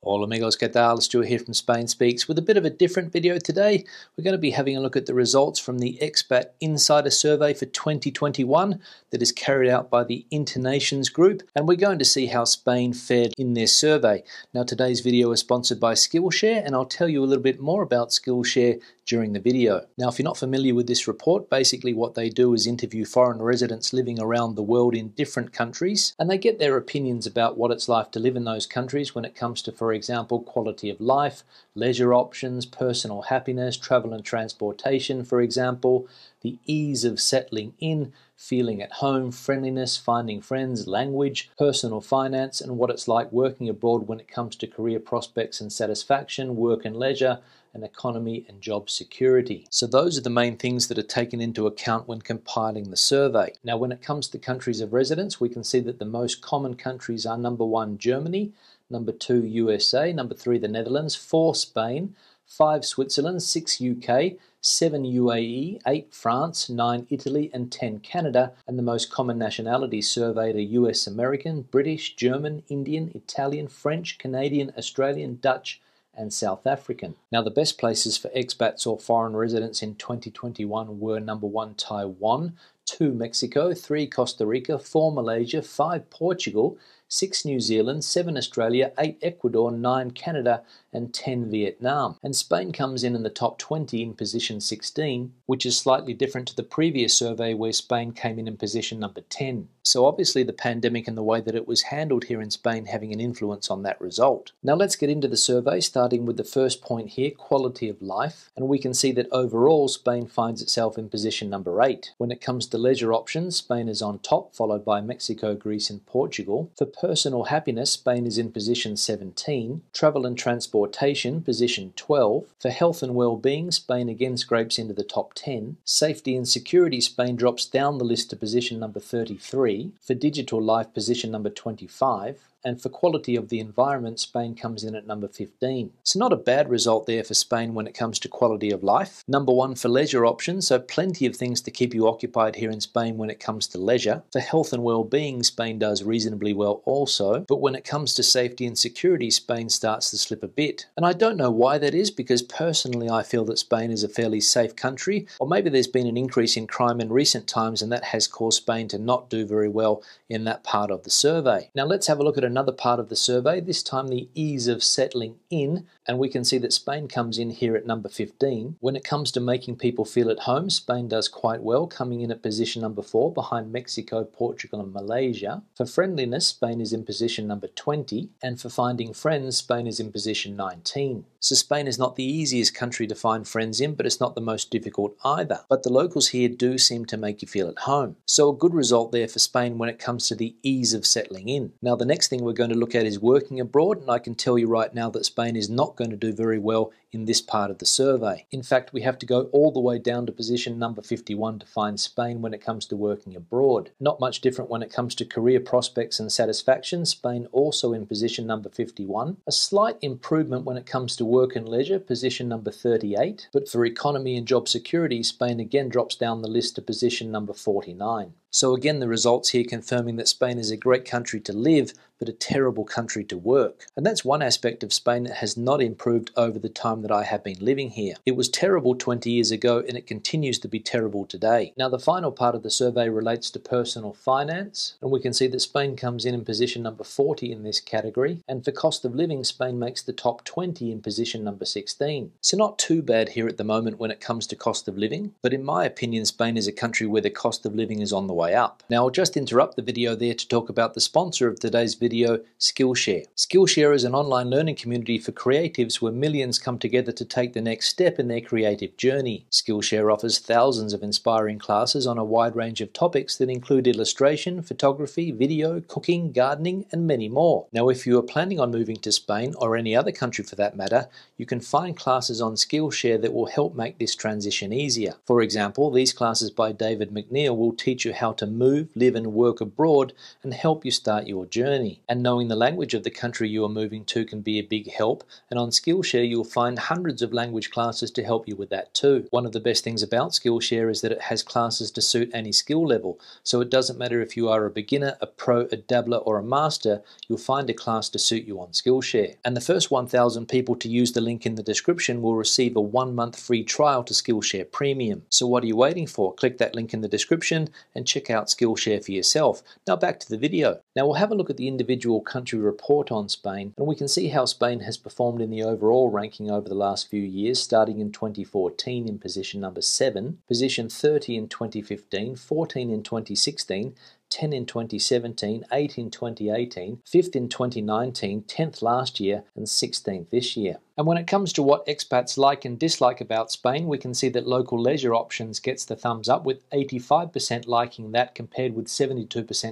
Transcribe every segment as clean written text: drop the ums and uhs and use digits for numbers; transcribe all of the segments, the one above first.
Hola amigos, ¿qué tal? Stuart here from Spain Speaks with a bit of a different video today. We're going to be having a look at the results from the Expat Insider Survey for 2021 that is carried out by the Internations Group, and we're going to see how Spain fared in their survey. Now today's video is sponsored by Skillshare, and I'll tell you a little bit more about Skillshare during the video. Now if you're not familiar with this report, basically what they do is interview foreign residents living around the world in different countries, and they get their opinions about what it's like to live in those countries when it comes to, for example, quality of life, leisure options, personal happiness, travel and transportation, for example, the ease of settling in, feeling at home, friendliness, finding friends, language, personal finance, and what it's like working abroad when it comes to career prospects and satisfaction, work and leisure, and economy and job security. So those are the main things that are taken into account when compiling the survey. Now when it comes to countries of residence, we can see that the most common countries are number 1, Germany, number 2, USA, number 3, the Netherlands, 4, Spain, 5, Switzerland, 6, UK, 7, UAE, 8, France, 9, Italy, and 10, Canada. And the most common nationalities surveyed are US American, British, German, Indian, Italian, French, Canadian, Australian, Dutch, and South African. Now the best places for expats or foreign residents in 2021 were number 1, Taiwan, 2, Mexico, 3, Costa Rica, 4, Malaysia, 5, Portugal, 6, New Zealand, 7, Australia, 8, Ecuador, 9, Canada, and 10, Vietnam. And Spain comes in the top 20 in position 16, which is slightly different to the previous survey where Spain came in position number 10. So obviously the pandemic and the way that it was handled here in Spain having an influence on that result. Now let's get into the survey, starting with the first point here, quality of life. And we can see that overall Spain finds itself in position number 8. When it comes to leisure options, Spain is on top, followed by Mexico, Greece, and Portugal. For personal happiness, Spain is in position 17. Travel and transportation, position 12. For health and well-being, Spain again scrapes into the top 10. Safety and security, Spain drops down the list to position number 33. For digital life, position number 25. And for quality of the environment, Spain comes in at number 15. So not a bad result there for Spain when it comes to quality of life. Number 1 for leisure options, so plenty of things to keep you occupied here in Spain when it comes to leisure. For health and well-being, Spain does reasonably well also, but when it comes to safety and security, Spain starts to slip a bit. And I don't know why that is, because personally I feel that Spain is a fairly safe country, or maybe there's been an increase in crime in recent times and that has caused Spain to not do very well in that part of the survey. Now let's have a look at another part of the survey, this time the ease of settling in, and we can see that Spain comes in here at number 15. When it comes to making people feel at home, Spain does quite well, coming in at position number 4 behind Mexico, Portugal, and Malaysia. For friendliness, Spain is in position number 20, and for finding friends, Spain is in position 19. So Spain is not the easiest country to find friends in, but it's not the most difficult either. But the locals here do seem to make you feel at home. So a good result there for Spain when it comes to the ease of settling in. Now the next thing we're going to look at is working abroad, and I can tell you right now that Spain is not going to do very well in this part of the survey. In fact, we have to go all the way down to position number 51 to find Spain when it comes to working abroad. Not much different when it comes to career prospects and satisfaction. Spain also in position number 51. A slight improvement when it comes to work and leisure, position number 38. But for economy and job security, Spain again drops down the list to position number 49. So again, the results here confirming that Spain is a great country to live, but a terrible country to work. And that's one aspect of Spain that has not improved over the time that I have been living here. It was terrible 20 years ago, and it continues to be terrible today. Now, the final part of the survey relates to personal finance, and we can see that Spain comes in position number 40 in this category. And for cost of living, Spain makes the top 20 in position number 16. So not too bad here at the moment when it comes to cost of living, but in my opinion, Spain is a country where the cost of living is on the way up. Now I'll just interrupt the video there to talk about the sponsor of today's video, Skillshare. Skillshare is an online learning community for creatives where millions come together to take the next step in their creative journey. Skillshare offers thousands of inspiring classes on a wide range of topics that include illustration, photography, video, cooking, gardening, and many more. Now if you are planning on moving to Spain or any other country for that matter, you can find classes on Skillshare that will help make this transition easier. For example, these classes by David McNeil will teach you how to move, live and work abroad and help you start your journey. And knowing the language of the country you are moving to can be a big help, and on Skillshare you'll find find hundreds of language classes to help you with that too. One of the best things about Skillshare is that it has classes to suit any skill level, so it doesn't matter if you are a beginner, a pro, a dabbler or a master, you'll find a class to suit you on Skillshare. And the first 1,000 people to use the link in the description will receive a 1-month free trial to Skillshare Premium. So what are you waiting for? Click that link in the description and check out Skillshare for yourself. Now back to the video. Now we'll have a look at the individual country report on Spain, and we can see how Spain has performed in the overall ranking over the last few years, starting in 2014 in position number 7, position 30 in 2015, 14 in 2016, 10 in 2017, 8 in 2018, 5th in 2019, 10th last year, and 16th this year. And when it comes to what expats like and dislike about Spain, we can see that local leisure options gets the thumbs up, with 85% liking that compared with 72%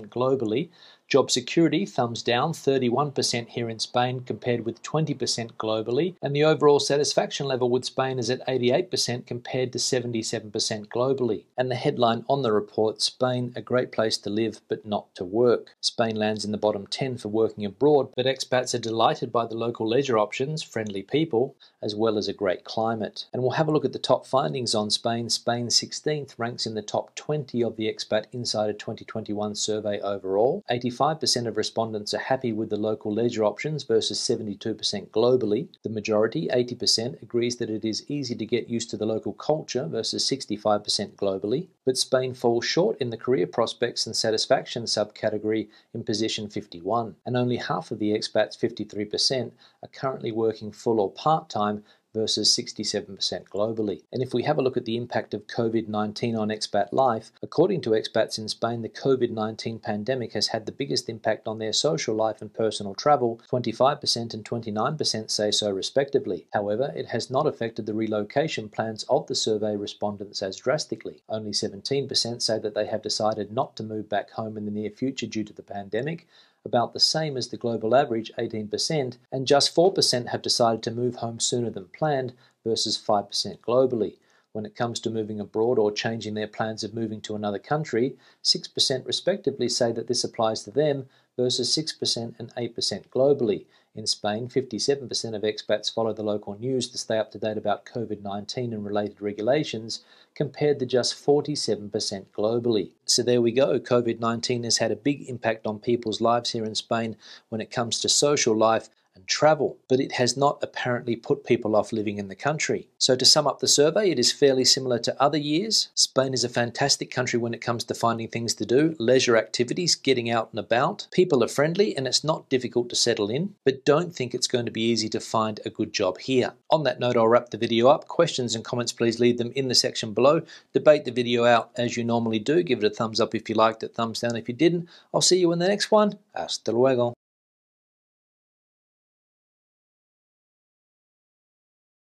globally. Job security, thumbs down, 31% here in Spain compared with 20% globally. And the overall satisfaction level with Spain is at 88% compared to 77% globally. And the headline on the report, Spain, a great place to live but not to work. Spain lands in the bottom 10 for working abroad, but expats are delighted by the local leisure options, friendly people, as well as a great climate. And we'll have a look at the top findings on Spain. Spain 16th ranks in the top 20 of the Expat Insider 2021 survey overall. 85% of respondents are happy with the local leisure options versus 72% globally. The majority, 80%, agrees that it is easy to get used to the local culture versus 65% globally. But Spain falls short in the career prospects and satisfaction subcategory in position 51. And only half of the expats, 53%, are currently working full or part-time versus 67% globally. And if we have a look at the impact of COVID-19 on expat life, according to expats in Spain, the COVID-19 pandemic has had the biggest impact on their social life and personal travel. 25% and 29% say so respectively. However, it has not affected the relocation plans of the survey respondents as drastically. Only 17% say that they have decided not to move back home in the near future due to the pandemic, about the same as the global average, 18%, and just 4% have decided to move home sooner than planned versus 5% globally. When it comes to moving abroad or changing their plans of moving to another country, 6% respectively say that this applies to them versus 6% and 8% globally. In Spain, 57% of expats follow the local news to stay up to date about COVID-19 and related regulations, compared to just 47% globally. So there we go. COVID-19 has had a big impact on people's lives here in Spain when it comes to social life and travel, but it has not apparently put people off living in the country. So to sum up the survey, it is fairly similar to other years. Spain is a fantastic country when it comes to finding things to do, leisure activities, getting out and about. People are friendly and it's not difficult to settle in, but don't think it's going to be easy to find a good job here. On that note, I'll wrap the video up. Questions and comments, please leave them in the section below. Debate the video out as you normally do. Give it a thumbs up if you liked it, thumbs down if you didn't. I'll see you in the next one. Hasta luego.